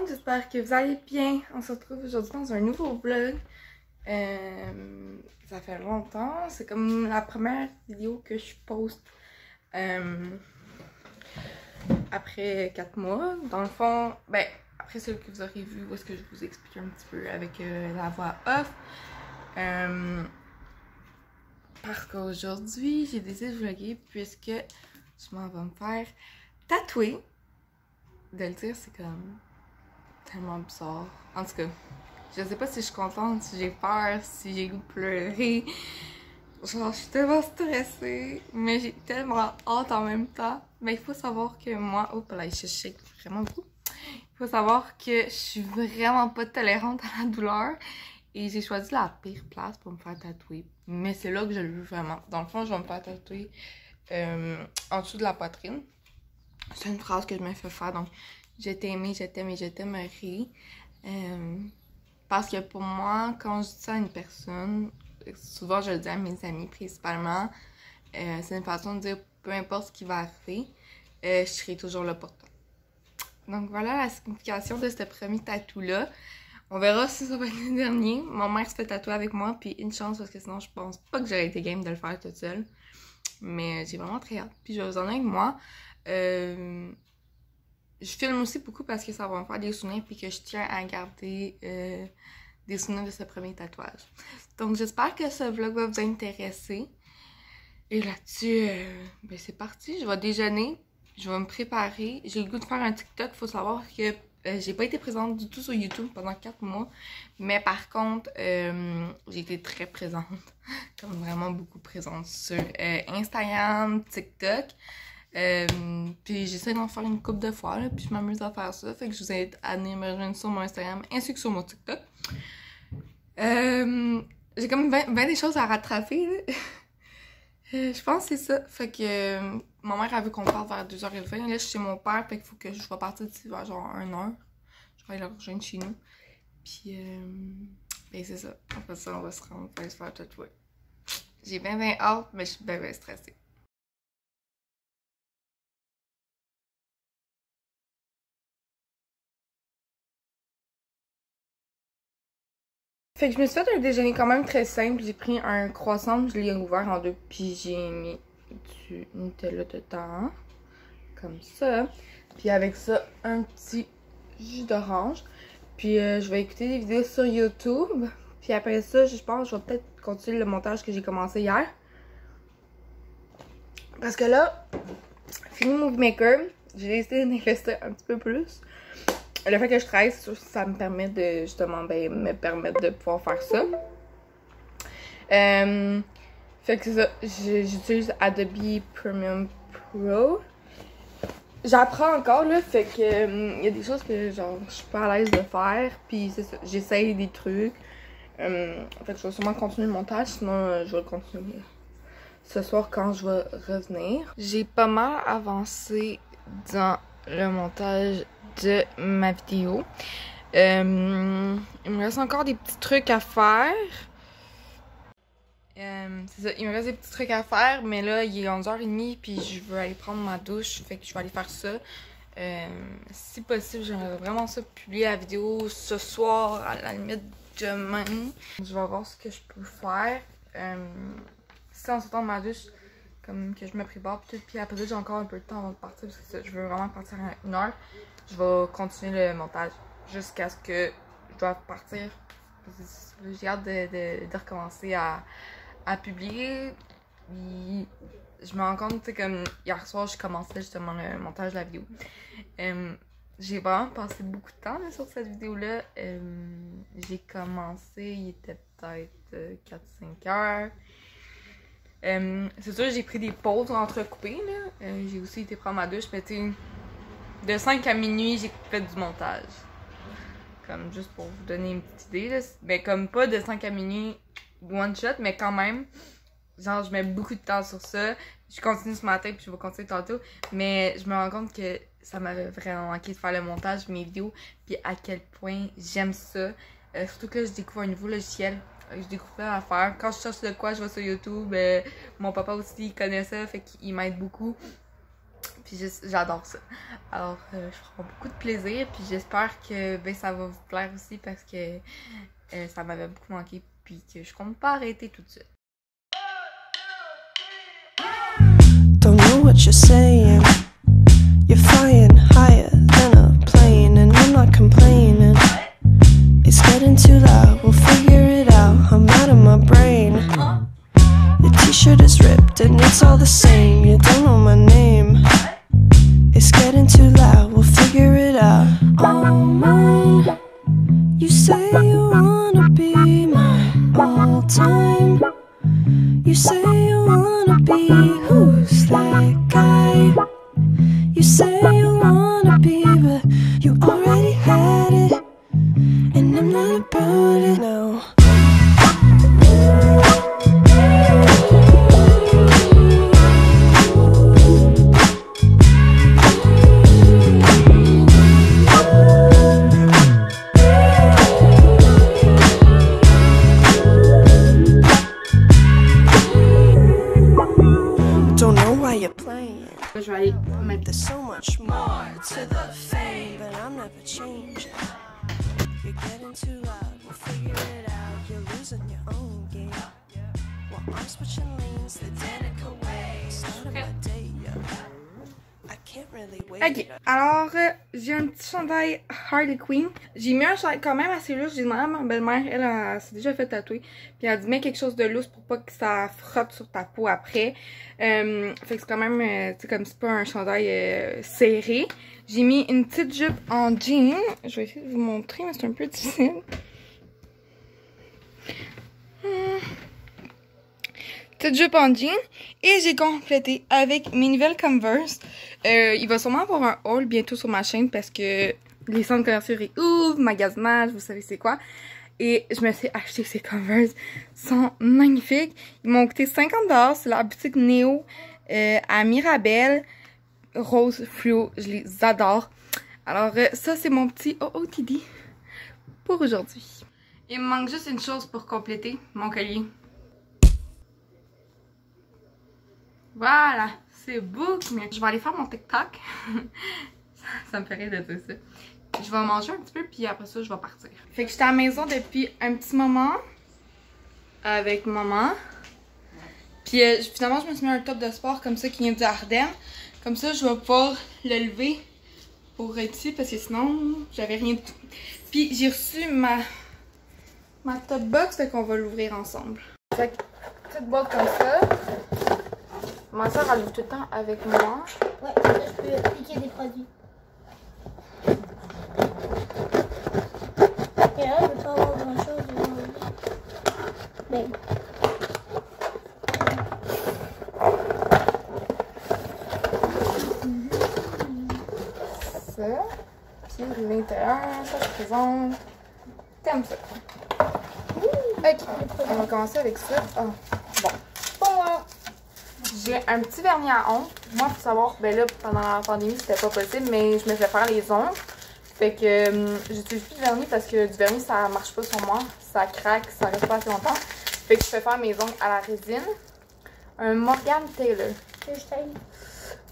monde, j'espère que vous allez bien. On se retrouve aujourd'hui dans un nouveau vlog. Ça fait longtemps, c'est comme la première vidéo que je poste après 4 mois. Dans le fond, ben, après celle que vous aurez vu, où est-ce que je vous explique un petit peu avec la voix off. Parce qu'aujourd'hui, j'ai décidé de vlogger puisque je m'en vais me faire tatouer. De le dire, c'est comme tellement bizarre. En tout cas, je sais pas si je suis contente, si j'ai peur, si j'ai goût de pleurer. Genre, je suis tellement stressée, mais j'ai tellement hâte en même temps. Mais il faut savoir que moi, oh là, je shake vraiment beaucoup. Il faut savoir que je suis vraiment pas tolérante à la douleur. Et j'ai choisi la pire place pour me faire tatouer. Mais c'est là que je le veux vraiment. Dans le fond, je vais me faire tatouer en dessous de la poitrine. C'est une phrase que je me fais faire. Donc, je t'aime et je t'aimerai. Parce que pour moi, quand je dis ça à une personne, souvent je le dis à mes amis principalement, c'est une façon de dire peu importe ce qui va arriver, je serai toujours là pour toi. Donc voilà la signification de ce premier tatou-là. On verra si ça va être le dernier. Mon mère se fait tatouer avec moi, puis une chance parce que sinon je pense pas que j'aurais été game de le faire toute seule. Mais j'ai vraiment très hâte. Puis je vais vous en avec moi. Je filme aussi beaucoup parce que ça va me faire des souvenirs puis que je tiens à garder des souvenirs de ce premier tatouage. Donc j'espère que ce vlog va vous intéresser. Et là-dessus, ben c'est parti. Je vais déjeuner, je vais me préparer. J'ai le goût de faire un TikTok. Faut savoir que j'ai pas été présente du tout sur YouTube pendant 4 mois. Mais par contre, j'ai été très présente. Comme vraiment beaucoup présente sur Instagram, TikTok. Puis j'essaie d'en faire une couple de fois, là, puis je m'amuse à faire ça. Fait que je vous invite à venir me rejoindre sur mon Instagram ainsi que sur mon TikTok. J'ai comme 20 des choses à rattraper, là. Je pense que c'est ça. Fait que ma mère a vu qu'on parle vers 2h20. Là, je suis chez mon père, fait qu'il faut que je sois partie d'ici vers genre 1h. Je vais aller la rejoindre chez nous. Puis, ben c'est ça. Après ça, on va se rendre, on va se faire tatouer. J'ai bien hâte, mais je suis bien stressée. Fait que je me suis fait un déjeuner quand même très simple. J'ai pris un croissant, je l'ai ouvert en deux, puis j'ai mis du Nutella dedans. Comme ça. Puis avec ça, un petit jus d'orange. Puis je vais écouter des vidéos sur YouTube. Puis après ça, je pense que je vais peut-être continuer le montage que j'ai commencé hier. Parce que là, fini Movie Maker, j'ai décidé d'investir un petit peu plus. Le fait que je travaille, ça me permet de justement me permettre de pouvoir faire ça. Fait que c'est ça, j'utilise Adobe Premium Pro. J'apprends encore là, fait que y a des choses que genre je suis pas à l'aise de faire, puis c'est ça, j'essaye des trucs. Fait que je vais sûrement continuer le montage, sinon je vais le continuer ce soir quand je vais revenir. J'ai pas mal avancé dans le montage de ma vidéo. Il me reste encore des petits trucs à faire. C'est ça, il me reste des petits trucs à faire, mais là il est 11h30 puis je veux aller prendre ma douche, fait que je vais aller faire ça. Si possible, j'aimerais vraiment ça publier la vidéo ce soir, à la limite demain. Je vais voir ce que je peux faire. Si en sortant de ma douche, comme que je me prépare peut-être, puis après ça j'ai encore un peu de temps avant de partir parce que ça, je veux vraiment partir à 1h. Je vais continuer le montage jusqu'à ce que je doive partir. J'ai hâte de recommencer à publier. Puis, je me rends compte, tu sais, comme hier soir, je commençais justement le montage de la vidéo. J'ai vraiment passé beaucoup de temps là, sur cette vidéo-là. J'ai commencé, il était peut-être 4-5 heures. C'est sûr, j'ai pris des pauses entrecoupées. J'ai aussi été prendre ma douche, mais tu sais, de 5 à minuit, j'ai fait du montage. Comme juste pour vous donner une petite idée. Là. Mais comme pas de 5 à minuit one shot, mais quand même. Genre, je mets beaucoup de temps sur ça. Je continue ce matin, puis je vais continuer tantôt. Mais je me rends compte que ça m'avait vraiment manqué de faire le montage de mes vidéos. Puis à quel point j'aime ça. Surtout que là, je découvre un nouveau logiciel. Je découvre plein d'affaires. Quand je cherche de quoi, je vais sur YouTube. Mon papa aussi, il connaît ça, fait qu'il m'aide beaucoup. Puis j'adore ça. Alors, je prends beaucoup de plaisir. Puis j'espère que ben, ça va vous plaire aussi parce que ça m'avait beaucoup manqué. Puis que je compte pas arrêter tout de suite. Don't know what you're saying. You're flying higher than a plane, and I'm not complaining. It's getting too loud, we'll figure it out. I'm out of my brain. Your t-shirt is ripped and it's all the same. You don't know my name. It's getting too loud, we'll figure it out. All mine. You say you wanna be mine all time. You say you wanna be, who's that guy? You say you wanna be, but you already had it, and I'm not about it now. Don't know why you're playing. Je vais aller mettre There's so much more to the fame, but I'm never changing. You're getting too loud, we'll figure it out. You're losing your own game. Well, I'm switching lanes the Danica way. Start of my day, yeah. I can't really wait. Ok, alors j'ai un petit chandail Harley Quinn. J'ai mis un chandail quand même assez lourd. J'ai demandé à ma belle-mère, elle s'est déjà fait tatouer. Puis elle a dit mets quelque chose de lourd pour pas que ça frotte sur ta peau après. Fait que c'est quand même, tu sais, comme c'est pas un chandail serré. J'ai mis une petite jupe en jean. Je vais essayer de vous montrer, mais c'est un peu difficile. Petite jupe en jean. Et j'ai complété avec mes nouvelles Converse. Il va sûrement avoir un haul bientôt sur ma chaîne parce que les centres commerciaux réouvrent, magasinage, vous savez c'est quoi. Et je me suis acheté ces Converse. Ils sont magnifiques. Ils m'ont coûté 50$. C'est la boutique Néo à Mirabel. Rose fluo. Je les adore. Alors ça c'est mon petit OOTD pour aujourd'hui. Il me manque juste une chose pour compléter mon collier. Voilà, c'est beau. Je vais aller faire mon TikTok. Ça me fait rire de dire ça. Je vais manger un petit peu, puis après ça, je vais partir. Fait que j'étais à la maison depuis un petit moment. Avec maman. Puis finalement, je me suis mis un top de sport comme ça qui vient du Ardennes. Comme ça, je vais pouvoir le lever pour être ici, parce que sinon, j'avais rien du tout. Puis j'ai reçu ma top box, fait qu'on va l'ouvrir ensemble. Fait que, petite boîte comme ça. Ma soeur, elle ouvre tout le temps avec moi. Ouais, comme ça, je peux appliquer des produits. Et là, je ne veux pas avoir grand chose. Ben. Ça. Puis l'intérieur, ça se présente comme ça. Ok, on va commencer avec ça. Oh, bon. Pour moi, j'ai un petit vernis à ongles. Moi, il faut savoir, ben là, pendant la pandémie, c'était pas possible, mais je me fais faire les ongles. Fait que j'utilise plus de vernis parce que du vernis, ça marche pas sur moi. Ça craque, ça reste pas assez longtemps. Fait que je fais faire mes ongles à la résine. Un Morgan Taylor.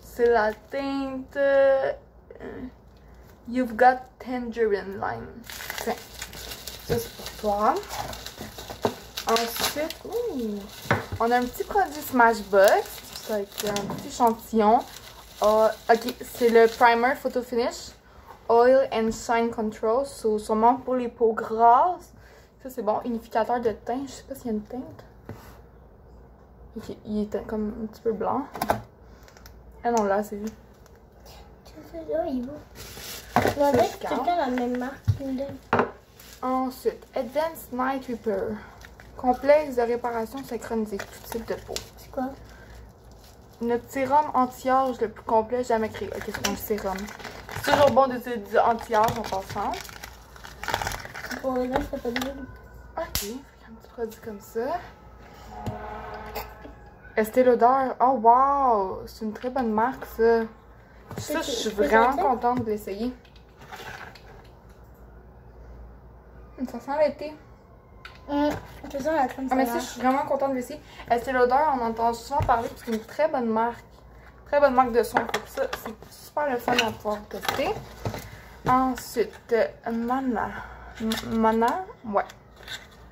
C'est la teinte You've Got Tangerine Lime. Tiens, ça c'est pour toi. Ensuite, on a un petit produit Smashbox. Ça va être un petit échantillon. Ok, c'est le primer Photo Finish. Oil and Shine Control. C'est sûrement pour les peaux grasses. Ça c'est bon. Unificateur de teint. Je sais pas s'il y a une teinte. Ok, il est comme un petit peu blanc. Ah non, là, c'est vu. Là, il est beau. On dirait que c'est tout le temps la même marque qu'il me donne. Ensuite, Advanced Night Repair. Complexe de réparation synchronisée, tout type de peau. C'est quoi? Notre sérum anti-âge le plus complet jamais créé. Ok, c'est un sérum. C'est toujours bon d'utiliser du anti-âge en passant. Pour les gens, c'est pas de Ok, un petit produit comme ça. Estée Lauder. Oh wow! C'est une très bonne marque ça. Ça, je suis vraiment contente de l'essayer. Ça sent l'été. C'est ça, la crème Ah mais ça, je suis vraiment contente de l'essayer. Estée Lauder, on entend souvent parler parce que c'est une très bonne marque. Très bonne marque de soins pour ça. C'est super le fun à pouvoir tester. Ensuite, Mana, ouais.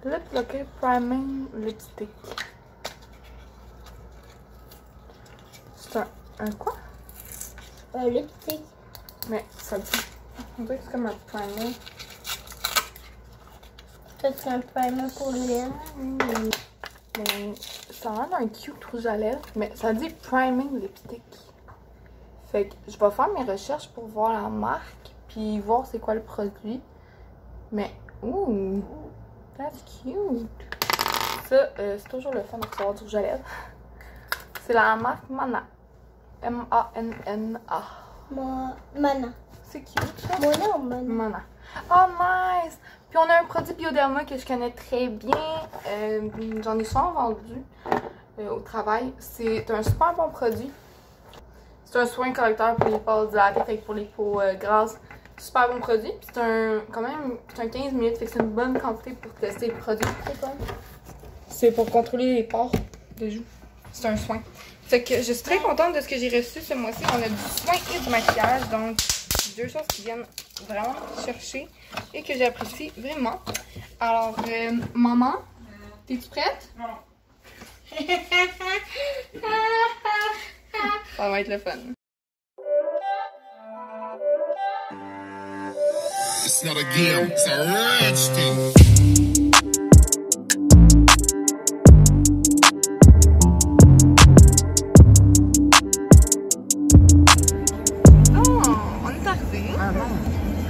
Lip Locker Priming Lipstick. C'est un quoi? Un lipstick. Mais ça dit. On dirait que c'est comme un primer. Ça, c'est un primer pour l'huile. Mais ça a l'air d'un cute rouge à lèvres, mais ça dit Priming Lipstick. Fait que je vais faire mes recherches pour voir la marque, puis voir c'est quoi le produit. Mais, ouh, that's cute. Ça, c'est toujours le fun de recevoir du rouge à lèvres. C'est la marque Mana. M-A-N-N-A. Mana. C'est cute, ça. Mona ou Mana? Mana. Oh, nice! Puis on a un produit Bioderma que je connais très bien. J'en ai souvent vendu au travail. C'est un super bon produit. C'est un soin correcteur pour les peaux dilatées, fait que pour les peaux grasses. Super bon produit. Puis c'est un 15 minutes, fait que c'est une bonne quantité pour tester le produit. C'est quoi? C'est pour contrôler les pores de joues. C'est un soin. Fait que je suis très contente de ce que j'ai reçu ce mois-ci. On a du soin et du maquillage, donc deux choses qui viennent vraiment chercher et que j'apprécie vraiment. Alors, maman, t'es-tu prête? Non. Ça va être le fun. It's not a game, it's a rich thing.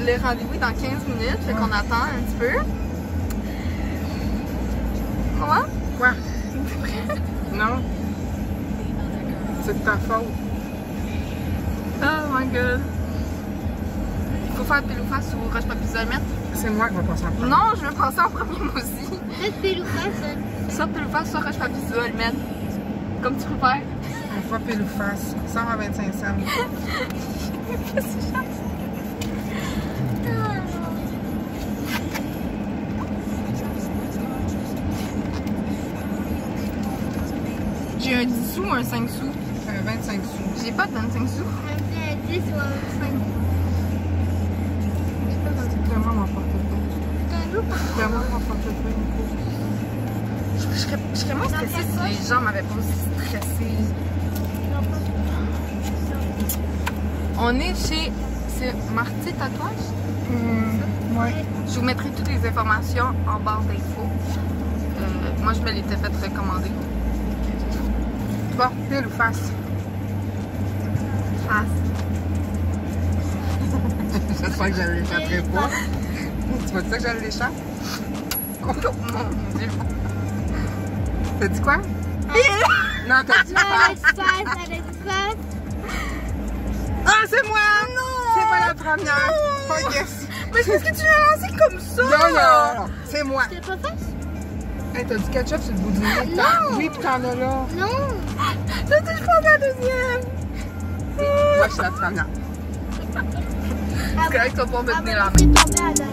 Le rendez-vous est dans 15 minutes, fait qu'on attend un petit peu. Comment? Quoi? Non. C'est de ta faute. Oh my god. Il faut faire pile ou face ou roche papier ciseaux mettre. C'est moi qui vais passer en premier. Non, je vais passer en premier moi aussi. Faites pile ou face. Soit pile ou face, soit roche papier ciseaux mettre. Comme tu préfères. Une fois pile ou face. 125 cents. J'ai un 10 sous ou un 5 sous? 25 sous. J'ai pas de 25 sous. Un 10 ou un 5. C'est vraiment mon portefeuille. Vraiment mon portefeuille. Je serais moins stressée si les gens m'avaient pas aussi stressée. On est chez... C'est Marty Tatouage? Ouais. Je vous mettrai toutes les informations en barre d'infos. Moi, je me l'étais fait recommander. Bon, pile ou face? Face. J'espère que j'allais l'échapper pas. Tu m'as dit ça que j'allais l'échapper? Oh mon Dieu. T'as dit quoi? Non, t'as dit face. Elle a dit face. Ah, c'est moi! Non! C'est pas la première. Oh yes! Mais c'est parce que tu l'as lancé comme ça! Non, c'est moi. C'était pas face? Hey, t'as du ketchup sur le bout du nez? Non! Oui, pis t'en as là. Non! T'as dit je prends la deuxième! Moi, je suis la première. C'est correct, tu vas pas me tenir la main. C'est tombé à la...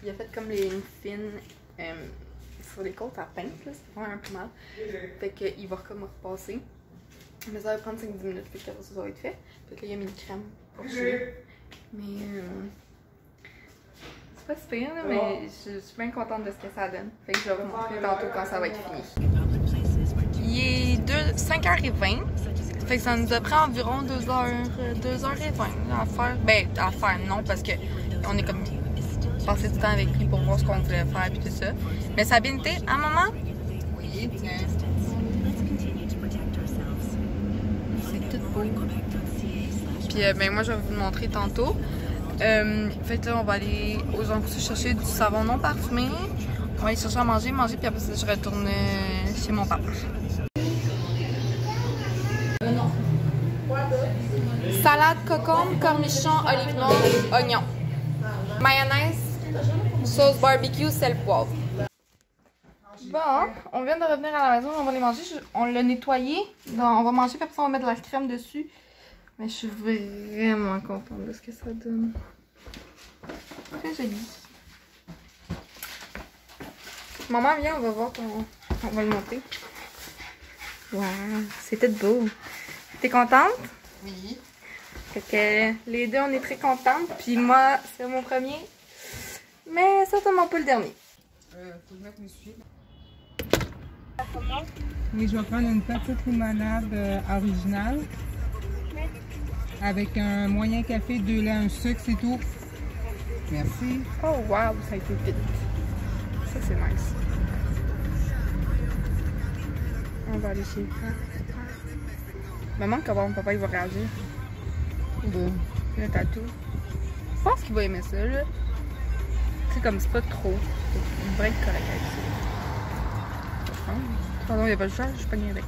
Il a fait comme les lignes fines sur les côtes à pince, là, c'est vraiment un peu mal. Fait qu'il va comme repasser. Mais ça va prendre 5-10 minutes, fait que ça va être fait. Fait que là, il a mis une crème pour jouer. Mais c'est pas super, là, mais je suis bien contente de ce que ça donne. Fait que je vais vous montrer tantôt quand ça va être fini. Il est 5h20. Fait que ça nous a pris environ 2h20 à faire. Ben, à faire non, parce que on est comme passé du temps avec lui pour voir ce qu'on voulait faire et tout ça. Mais ça a bien été, hein, maman? Oui, tiens. C'est tout beau. Puis, ben, moi, je vais vous le montrer tantôt. Fait que là, on va aller aux Angousses chercher du savon non parfumé. On va aller chercher à manger, puis après ça, je retourne chez chez mon papa. Salade, concombre, cornichon, olive noire, oignon. Mayonnaise, sauce barbecue, sel, poivre. Bon, on vient de revenir à la maison, on va les manger. On l'a nettoyé. On va manger, puis après ça, on va mettre de la crème dessus. Mais je suis vraiment contente de ce que ça donne. Très joli. Maman, viens, on va voir on va le monter. Waouh, c'était beau. T'es contente? Oui. Fait que les deux, on est très contentes. Puis moi, c'est mon premier. Mais certainement pas le dernier. Faut que je mette mes suites. Oui, je vais prendre une petite limonade originale. Avec un moyen café, 2 laits, un sucre, c'est tout. Merci. Oh wow, ça a été vite. Ça, c'est nice. On va aller chez maman, comment papa il va réagir? Le tatou. Je pense qu'il va aimer ça, là. C'est comme c'est pas trop. Il devrait être correct avec ça. Je pense. Pardon, il n'y a pas le choix, je suis pas bien avec.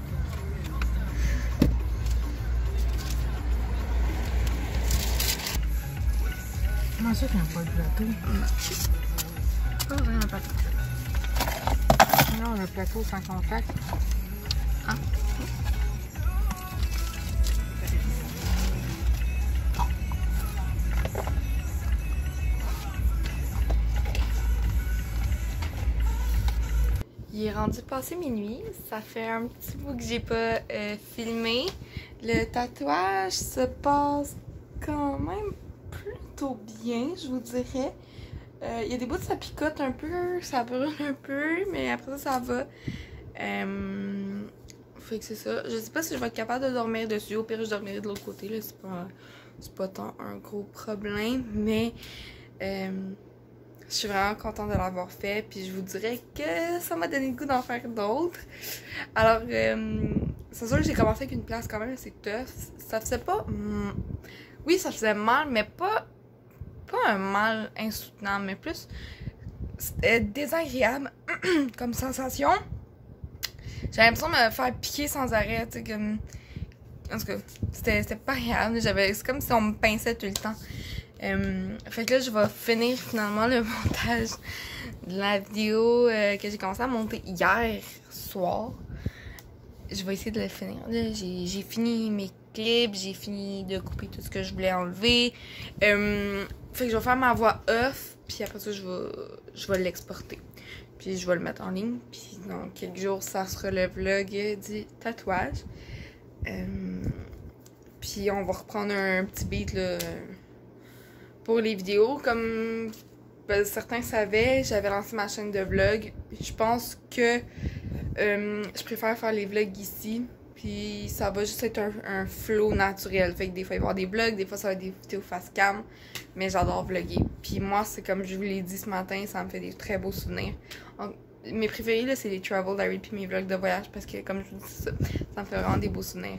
Comment ça qu'il n'y a pas de plateau? Pas vraiment un plateau. Non, le plateau sans contact. Ah. Il est rendu passé minuit, ça fait un petit bout que j'ai pas filmé. Le tatouage se passe quand même plutôt bien, je vous dirais. Il y a des bouts de ça picote un peu, ça brûle un peu, mais après ça, ça va. Fait que c'est ça. Je sais pas si je vais être capable de dormir dessus, au pire je dormirai de l'autre côté, là, c'est pas tant un gros problème, mais je suis vraiment contente de l'avoir fait, puis je vous dirais que ça m'a donné le goût d'en faire d'autres. Alors, c'est sûr que j'ai commencé avec une place quand même assez tough. Ça faisait pas... oui, ça faisait mal, mais pas un mal insoutenable, mais plus désagréable comme sensation. J'avais l'impression de me faire piquer sans arrêt, tu sais, comme... En tout cas, c'était pas agréable. C'est comme si on me pinçait tout le temps. Fait que là, je vais finir finalement le montage de la vidéo que j'ai commencé à monter hier soir. Je vais essayer de le finir. J'ai fini mes clips, j'ai fini de couper tout ce que je voulais enlever. Fait que je vais faire ma voix off, puis après ça, je vais l'exporter. Puis je vais le mettre en ligne. Puis dans quelques jours, ça sera le vlog du tatouage. Puis on va reprendre un petit beat là, pour les vidéos. Comme certains savaient, j'avais lancé ma chaîne de vlog. Je pense que je préfère faire les vlogs ici. Puis ça va juste être un flow naturel. Fait que des fois il va y avoir des vlogs, des fois ça va être des vidéos face cam. Mais j'adore vlogger. Puis moi, c'est comme je vous l'ai dit ce matin, ça me fait des très beaux souvenirs. Mes préférés, là, c'est les travel diary puis mes vlogs de voyage. Parce que comme je vous dis ça me fait vraiment des beaux souvenirs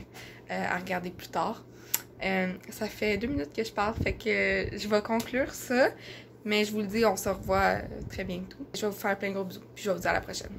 à regarder plus tard. Ça fait 2 minutes que je parle, fait que je vais conclure ça. Mais je vous le dis, on se revoit très bientôt. Je vais vous faire plein de gros bisous. Puis je vais vous dire à la prochaine.